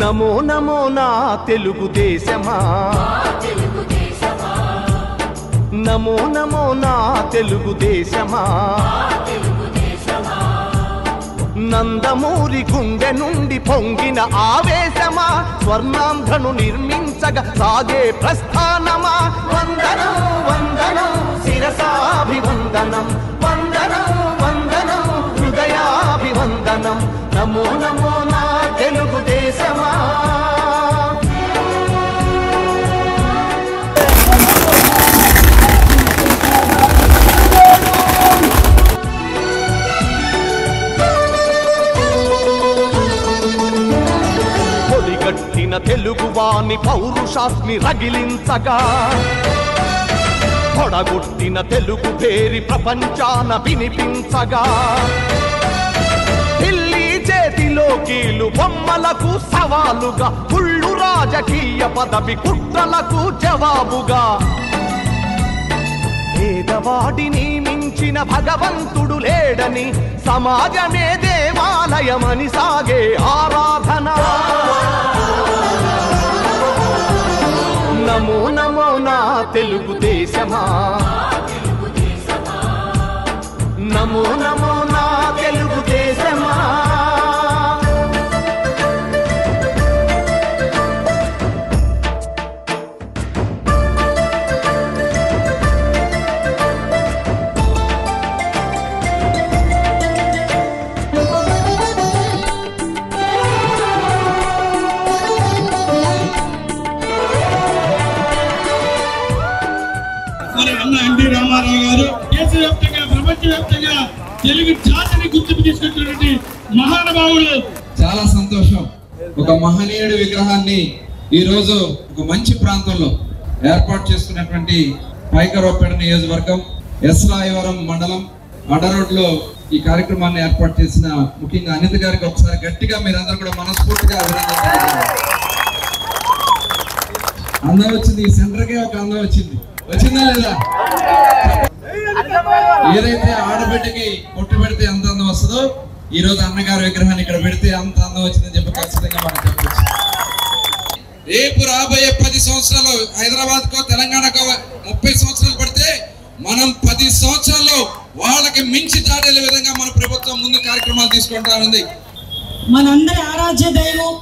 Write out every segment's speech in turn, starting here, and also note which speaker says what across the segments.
Speaker 1: నమో నమో నా తెలుగుదేశమా, నమో నమో నా తెలుగుదేశమా, నందమూరి గుండె నుండి పొంగిన ఆవేశమా, స్వర్ణాంధ్రను నిర్మించగా సాగే ప్రస్థానమా. వందనం వందనం శిరసాభివందనం, వందనం వందనం హృదయాభివందనం. నమో నమో నా తెలుగుదేశమా. పొడిగట్టిన తెలుగువాని పౌరుషాస్ని రగిలించగా, పొడగొట్టిన తెలుగు పేరి ప్రపంచాన వినిపించగా, ఢిల్లీ చేతిలో కీలు బొమ్మలకు సవాలుగా, కుళ్ళు రాజకీయ పదవి కుట్రలకు జవాబుగా, పేదవాడిని మించిన భగవంతుడు లేడని, సమాజమే దేవాలయమని సాగే ఆరాధన. నమో నమో నా తెలుగుదేశమా, నమో నమో నా తెలుగుదేశమా.
Speaker 2: ఎన్టీ రామారావు గారు దేశవ్యాప్తంగా ప్రపంచవ్యాప్తంగా తెలుగు జాతిని గుర్తింపు తీసుకొచ్చినటువంటి మహానుభావులు.
Speaker 3: చాలా సంతోషం. ఒక మహనీయుడి విగ్రహాన్ని ఈ రోజు ఒక మంచి ప్రాంతంలో ఏర్పాటు చేసుకున్నటువంటి పైకరావుపేట నియోజకవర్గం ఎస్రాయవరం మండలం అడ్డరోడ్లో ఈ కార్యక్రమాన్ని ఏర్పాటు చేసిన ముఖ్యంగా అనిత గారికి ఒకసారి గట్టిగా మీరందరూ కూడా మనస్ఫూర్తిగా అభినందన. అందం వచ్చింది, ఈ సెంటర్కే ఒక అందం వచ్చింది. వచ్చిందా లేదా? ఏదైతే ఆడబిడ్డకి పొట్టు పెడితే ఎంత అందం వస్తుందో ఈ రోజు అన్నగారి విగ్రహాన్ని ఇక్కడ పెడితే అంత అందం వచ్చిందని చెప్పి ఖచ్చితంగా మనం చెప్పచ్చు. రేపు రాబోయే 10 సంవత్సరాలు హైదరాబాద్ కో తెలంగాణకో 30 సంవత్సరాలు పడితే మనం 10 సంవత్సరాల్లో వాళ్ళకి మించి దాటేలే విధంగా మన ప్రభుత్వం ముందు కార్యక్రమాలు తీసుకుంటా ఉంది.
Speaker 4: మనందరి ఆరాధ్య దైవం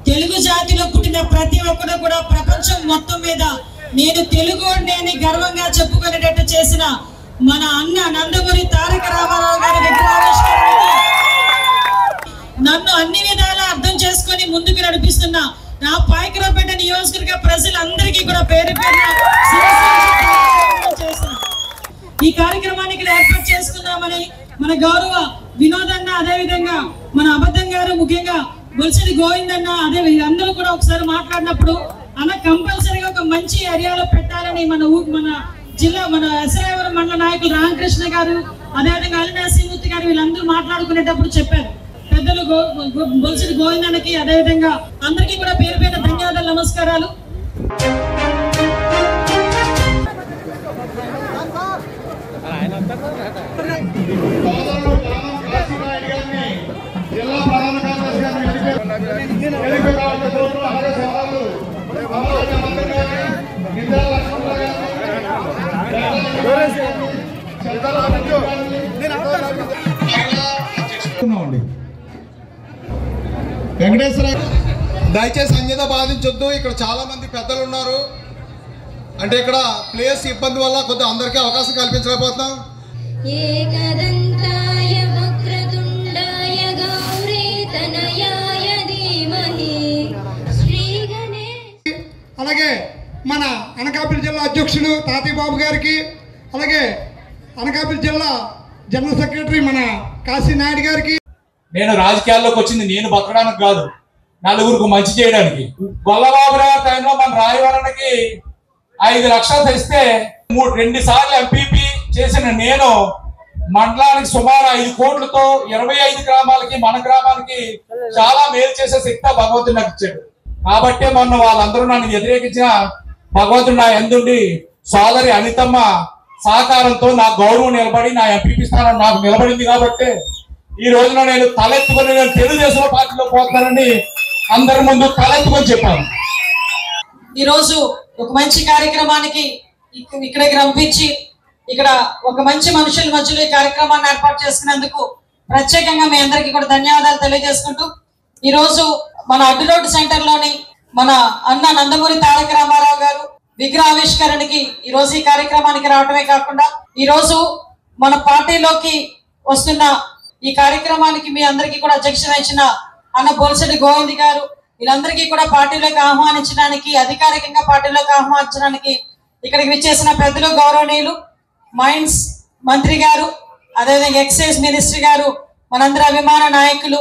Speaker 4: తెలుగు జాతిలో పుట్టిన ప్రతి ఒక్కరు కూడా ప్రపంచం మొత్తం మీద నేను తెలుగువాడిని అని గర్వంగా చెప్పుకునేటట్టు చేసిన మన అన్న నందమూరి తారక రామారావు గారి విగ్రహావిష్కరణ నన్ను అన్ని విధాలా అర్థం చేసుకొని ముందుకు నడిపిస్తున్న నా పాయకరావుపేట నియోజకవర్గ ప్రజలందరికీ కూడా పేరు పేరున ఈ కార్యక్రమానికి ఏర్పాటు చేసుకుందామని మన గౌరవ వినోదన్న, అదేవిధంగా మన అబద్ధం గారు, ముఖ్యంగా బొల్సడి గోవిందన్న, అదే వీళ్ళందరూ కూడా ఒకసారి మాట్లాడినప్పుడు అన్న కంపల్సరీగా ఒక మంచి ఏరియాలో పెట్టాలని మన జిల్లా మన ఎస్రాయవరం మండల నాయకులు రామకృష్ణ గారు, అదేవిధంగా అలినాసీమూర్తి గారు వీళ్ళందరూ మాట్లాడుకునేటప్పుడు చెప్పారు. పెద్దలు బొల్సడి గోవిందన్నకి అదేవిధంగా అందరికీ కూడా పేరు పేరు ధన్యవాదాలు, నమస్కారాలు.
Speaker 5: వెంకటేశ్వర దయచేసి అన్యత బాధించొద్దు. ఇక్కడ చాలా మంది పెద్దలు ఉన్నారు. అంటే ఇక్కడ ప్లేస్ ఇబ్బంది వల్ల కొద్దిగా అందరికీ అవకాశం కల్పించలేకపోతున్నాం. అలాగే మన అనకాపల్లి జిల్లా అధ్యక్షుడు తాతయ్య బాబు గారికి, అలాగే అనకాపల్లి జిల్లా జనరల్ సెక్రటరీ మన కాశీ నాయుడు గారికి.
Speaker 2: నేను రాజకీయాల్లోకి వచ్చింది నేను బతకడానికి కాదు, నలుగురికి మంచి చేయడానికి. గొల్లబాబురావు టైంలో మన రాయవరానికి 5 లక్షలు తెస్తే 2 సార్లు ఎంపీపీ చేసిన నేను మండలానికి సుమారు 5 కోట్లతో 25 గ్రామాలకి మన గ్రామానికి చాలా మేలు చేసే శక్తి భగవంతుడు నాకు ఇచ్చాడు. కాబట్టి మొన్న వాళ్ళందరూ నన్ను వ్యతిరేకించిన భగవంతుడు నా ఎందుండి సోదరి అనితమ్మ సహకారంతో నా గౌరవం నిలబడి నా ఎంపీపీ స్థానం నాకు నిలబడింది. కాబట్టి ఈ రోజున నేను తలెత్తుకుని నేను తెలుగుదేశం పార్టీలో పోతానని అందరి ముందు తలెత్తుకొని చెప్పాను.
Speaker 4: ఈరోజు ఒక మంచి కార్యక్రమానికి ఇక్కడికి రంపించి ఇక్కడ ఒక మంచి మనుషుల మధ్యలో ఈ కార్యక్రమాన్ని ఏర్పాటు చేసుకున్నందుకు ప్రత్యేకంగా మీ అందరికీ కూడా ధన్యవాదాలు తెలియజేసుకుంటూ ఈరోజు మన అడ్డు రోడ్డు సెంటర్ లోని మన అన్న నందమూరి తారక రామారావు గారు విగ్రహావిష్కరణకి ఈరోజు ఈ కార్యక్రమానికి రావడమే కాకుండా ఈరోజు మన పార్టీలోకి వస్తున్న ఈ కార్యక్రమానికి మీ అందరికీ కూడా అధ్యక్షత వహించిన అన్న బొలిశెట్టి గోవింద్ గారు వీళ్ళందరికీ కూడా పార్టీలోకి ఆహ్వానించడానికి అధికారికంగా పార్టీలోకి ఆహ్వానించడానికి ఇక్కడికి విచ్చేసిన పెద్దలు గౌరవనీయులు మైన్స్ మంత్రి గారు అదేవిధంగా ఎక్సైజ్ మినిస్టర్ గారు మనందరి అభిమాన నాయకులు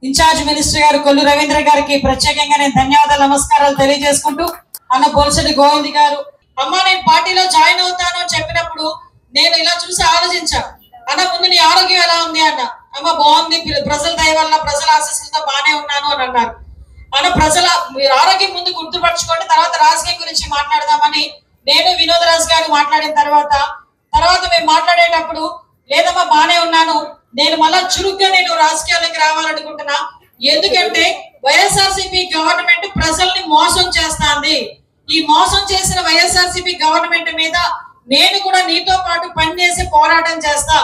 Speaker 4: ఇన్ఛార్జ్ మినిస్టర్ గారు కొల్లు రవీంద్ర గారికి ప్రత్యేకంగా నేను ధన్యవాదాలు నమస్కారాలు తెలియజేసుకుంటూ అన్న బొలిశెట్టి గోవింద్ గారు అమ్మ నేను పార్టీలో జాయిన్ అవుతాను అని చెప్పినప్పుడు నేను ఇలా చూసి ఆలోచించాను. అన్న ముందు నీ ఆరోగ్యం ఎలా ఉంది అన్న. అమ్మ బాగుంది, ప్రజల దయ వల్ల ప్రజల ఆశీస్సులతో బాగానే ఉన్నాను అని అన్నారు. అన్న మీరు ఆరోగ్యం ముందు గుర్తుపరచుకోండి, తర్వాత రాజకీయం గురించి మాట్లాడదామని నేను వినోద్ రాజ్ గారు మాట్లాడిన తర్వాత మేము మాట్లాడేటప్పుడు లేదమ్మా బానే ఉన్నాను, నేను మళ్ళా చురుగ్గా నేను రాజకీయాల్లోకి రావాలనుకుంటున్నా, ఎందుకంటే వైఎస్ఆర్సీపీ గవర్నమెంట్ ప్రజల్ని మోసం చేస్తాంది. ఈ మోసం చేసిన వైఎస్ఆర్సీపీ గవర్నమెంట్ మీద నేను కూడా నీతో పాటు పనిచేసి పోరాటం చేస్తా,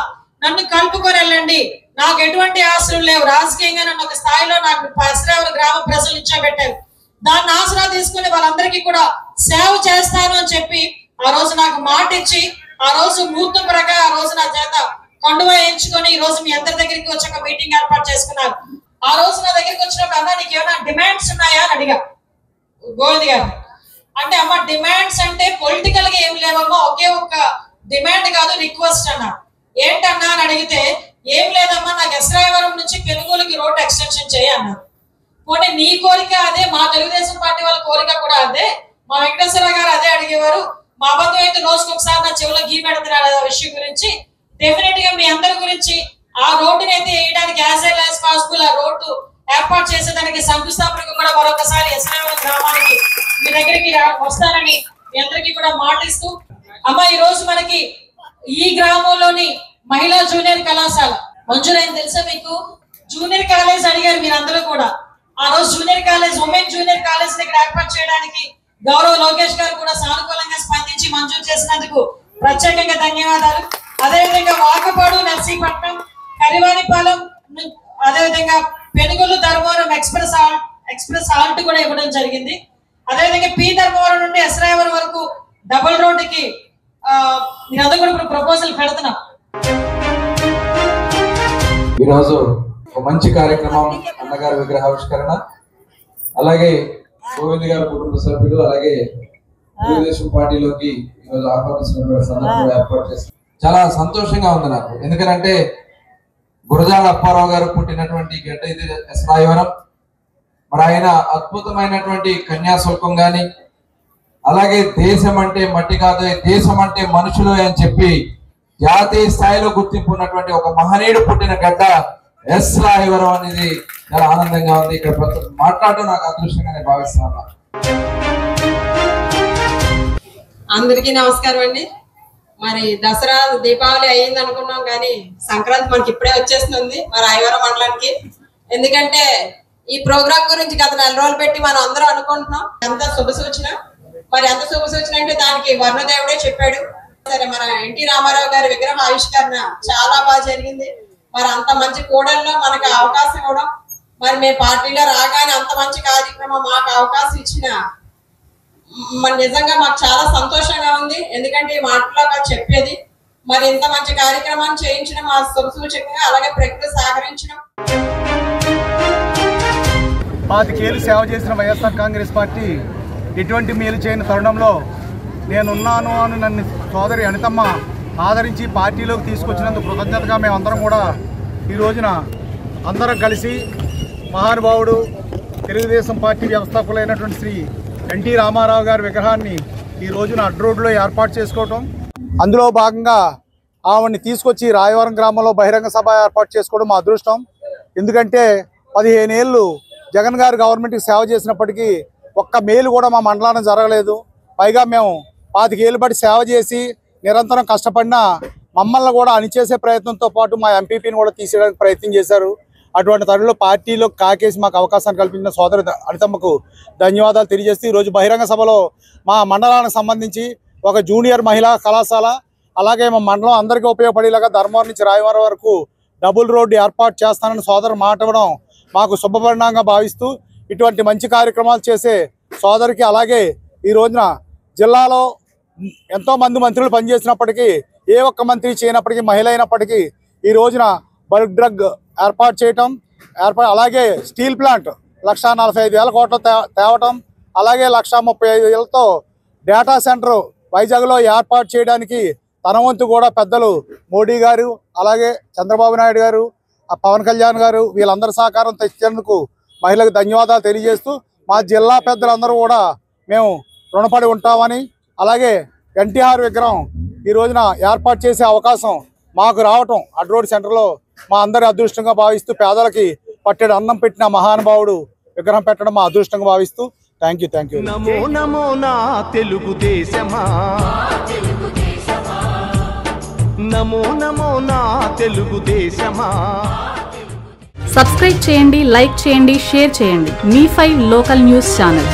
Speaker 4: నన్ను కలుపుకొని వెళ్ళండి, నాకు ఎటువంటి ఆశలు లేవు, రాజకీయంగా నన్ను ఒక స్థాయిలో నాకు పరిశ్రమల గ్రామ ప్రజలు ఇచ్చబెట్టారు, దాన్ని ఆసరా తీసుకుని వాళ్ళందరికీ కూడా సేవ చేస్తాను అని చెప్పి ఆ రోజు నాకు మాట ఇచ్చి ఆ రోజు ముహూర్తం ప్రకారం ఆ రోజు నా చేత కండువా వేయించుకొని ఈ రోజు మీ అందరి దగ్గరికి వచ్చి ఒక మీటింగ్ ఏర్పాటు చేసుకున్నారు. ఆ రోజు నా దగ్గరికి వచ్చినప్పుడు అన్న నీకు ఏమైనా డిమాండ్స్ ఉన్నాయా అని అడిగా గోవింద్ గారు. అంటే అమ్మ డిమాండ్స్ అంటే పొలిటికల్ గా ఏం లేవమ్మా, ఒకే ఒక్క డిమాండ్ కాదు రిక్వెస్ట్ అన్నాడు. ఏంటన్నా అని అడిగితే ఏం లేదమ్మా, నాకు ఎస్రాయవరం నుంచి పెనుగోలుకి రోడ్ ఎక్స్టెన్షన్ చేయన్నారు. పోనీ నీ కోరిక అదే, మా తెలుగుదేశం పార్టీ వాళ్ళ కోరిక కూడా అదే, మా వెంకటేశ్వర గారు అదే అడిగేవారు. మా అబద్ధం అయితే రోజుకి ఒకసారి నా చెవులో గీ పెడుతున్నాడు ఆ విషయం గురించి. డెఫినెట్ గా మీ అందరి గురించి ఆ రోడ్డుని అయితే వేయడానికి యాజ్ ఎల్ యాజ్ పాసిబుల్ ఆ రోడ్డు ఏర్పాటు చేసేదానికి శంకుస్థాపనకు కూడా మరొకసారి ఎస్రాయవరం గ్రామానికి మీ దగ్గరికి వస్తానని మీ అందరికీ కూడా మాటిస్తూ అమ్మ ఈ రోజు మనకి ఈ గ్రామంలోని మహిళా జూనియర్ కళాశాల మంజూరైంది తెలుసా మీకు? జూనియర్ కాలేజ్ అడిగారు మీరందరూ కూడా. ఆ రోజు junior college women junior college దగ్గర ఏర్పాటు చేయడానికి గౌరవ లోకేష్ గారు కూడా సానుకూలంగా స్పందించి మంజూరు చేసినందుకు ప్రత్యేకంగా ధన్యవాదాలు. అదేవిధంగా వాకపాడు, నర్సీపట్నం, కరివానిపాలెం, అదేవిధంగా పెనుగొల్లు ధర్మవరం ఎక్స్ప్రెస్ హాల్ట్ కూడా ఇవ్వడం జరిగింది. అదేవిధంగా పి ధర్మవరం నుండి ఎస్రాయవరం వరకు డబుల్ రోడ్డుకి మీరందరూ కూడా ఇప్పుడు ప్రపోజల్ పెడుతున్నాం.
Speaker 3: ఈరోజు ఒక మంచి కార్యక్రమం అన్నగారి విగ్రహావిష్కరణ, అలాగే గోవింద్ గారి కుటుంబ సభ్యులు, అలాగే తెలుగుదేశం పార్టీలోకి ఈరోజు ఆహ్వానిస్తున్న సందర్భంగా ఏర్పాటు చేస్తారు. చాలా సంతోషంగా ఉంది నాకు, ఎందుకంటే గురజాల అప్పారావు గారు పుట్టినటువంటి గడ్డ ఇది ఎస్రాయవరం. మరి ఆయన అద్భుతమైనటువంటి కన్యాశుల్కం గాని, అలాగే దేశం అంటే మట్టి కాదు దేశం అంటే మనుషులు అని చెప్పి జాతీయ స్థాయిలో గుర్తింపు ఉన్నటువంటి ఒక మహనీయుడు పుట్టిన గడ్డ ఎస్రాయవరం అనేది చాలా ఆనందంగా ఉంది. ఇక్కడ మాట్లాడటం నాకు అదృష్టంగానే భావిస్తాను.
Speaker 6: అందరికీ నమస్కారం అండి. మరి దసరా దీపావళి అయ్యింది అనుకున్నాం, కానీ సంక్రాంతి మనకి ఇప్పుడే వచ్చేస్తుంది మన రాయవరం మండలానికి. ఎందుకంటే ఈ ప్రోగ్రామ్ గురించి గత 4 రోజులు పెట్టి మనం అందరం అనుకుంటున్నాం. ఎంత శుభ సూచన, మరి ఎంత శుభ సూచన అంటే దానికి వర్ణదేవుడే చెప్పాడు. సరే, మన ఎన్టీ రామారావు గారి విగ్రహ ఆవిష్కరణ చాలా బాగా జరిగింది. మరి అంత మంచి కూడల్లో మనకు అవకాశం ఇవ్వడం, మరి మేము పార్టీలో రాగానే అంత మంచి కార్యక్రమం మాకు అవకాశం ఇచ్చిన మరి నిజంగా మాకు చాలా సంతోషంగా ఉంది. ఎందుకంటే ఈ మాటలో చెప్పేది మరి ఇంత మంచి కార్యక్రమాన్ని చేయించడం మా శుభసూచకంగా, అలాగే ప్రకృతి సహకరించడం.
Speaker 5: 5 ఏళ్ళు సేవ చేసిన వైఎస్ఆర్ కాంగ్రెస్ పార్టీ ఎటువంటి మేలు చేయని తరుణంలో నేనున్నాను అని నన్ను సోదరి అనితమ్మ ఆదరించి పార్టీలోకి తీసుకొచ్చినందుకు కృతజ్ఞతగా మేమందరం కూడా ఈ రోజున అందరం కలిసి మహానుభావుడు తెలుగుదేశం పార్టీ వ్యవస్థాపకులైనటువంటి శ్రీ ఎన్టీ రామారావు గారి విగ్రహాన్ని ఈ రోజున అడ్డు రోడ్లో ఏర్పాటు చేసుకోవటం, అందులో భాగంగా ఆవిడ్ని తీసుకొచ్చి రాయవరం గ్రామంలో బహిరంగ సభ ఏర్పాటు చేసుకోవడం మా అదృష్టం. ఎందుకంటే 15 ఏళ్ళు జగన్ గారు గవర్నమెంట్కి సేవ చేసినప్పటికీ ఒక్క మేలు కూడా మా మండలాన్ని జరగలేదు. పైగా మేము 25 ఏళ్ళు బట్టి సేవ చేసి నిరంతరం కష్టపడినా మమ్మల్ని కూడా అణిచేసే ప్రయత్నంతో పాటు మా ఎంపీపీని కూడా తీసేయడానికి ప్రయత్నం చేశారు. అటువంటి తరుణంలో పార్టీలో కాకేసి మాకు అవకాశాన్ని కల్పించిన సోదరు అనితమ్మకు ధన్యవాదాలు తెలియజేస్తూ ఈరోజు బహిరంగ సభలో మా మండలానికి సంబంధించి ఒక జూనియర్ మహిళా కళాశాల, అలాగే మా మండలం అందరికీ ఉపయోగపడేలాగా ధర్మవరం నుంచి రాయవరం వరకు డబుల్ రోడ్డు ఏర్పాటు చేస్తానని సోదరు మాట ఇవ్వడం మాకు శుభపరిణామంగా భావిస్తూ ఇటువంటి మంచి కార్యక్రమాలు చేసే సోదరికి, అలాగే ఈ రోజున జిల్లాలో ఎంతోమంది మంత్రులు పనిచేసినప్పటికీ ఏ ఒక్క మంత్రి చేయనప్పటికీ మహిళ అయినప్పటికీ ఈ రోజున బల్క్ డ్రగ్ ఏర్పాటు చేయటం, అలాగే స్టీల్ ప్లాంట్ 1,45,000 కోట్లు తేవటం, అలాగే 1,35,000తో డేటా సెంటర్ వైజాగ్లో ఏర్పాటు చేయడానికి తన వంతు కూడా పెద్దలు మోడీ గారు, అలాగే చంద్రబాబు నాయుడు గారు, పవన్ కళ్యాణ్ గారు వీళ్ళందరి సహకారం తెచ్చేందుకు మహిళలకు ధన్యవాదాలు తెలియజేస్తూ మా జిల్లా పెద్దలందరూ కూడా మేము రుణపడి ఉంటామని, అలాగే ఎన్టీఆర్ విగ్రహం ఈ రోజున ఏర్పాటు చేసే అవకాశం మాకు రావటం అడ్రోడ్ సెంటర్లో మా అందరి అదృష్టంగా భావిస్తూ పేదలకి పట్టెడు అన్నం పెట్టిన మహానుభావుడు విగ్రహం పెట్టడం మా అదృష్టంగా భావిస్తూ థ్యాంక్ యూ.
Speaker 1: నమో నమో నా తెలుగుదేశమా, నమో నమో నా తెలుగుదేశమా.
Speaker 7: సబ్స్క్రైబ్ చేయండి, లైక్ చేయండి, షేర్ చేయండి. మీ5 లోకల్ న్యూస్ ఛానల్.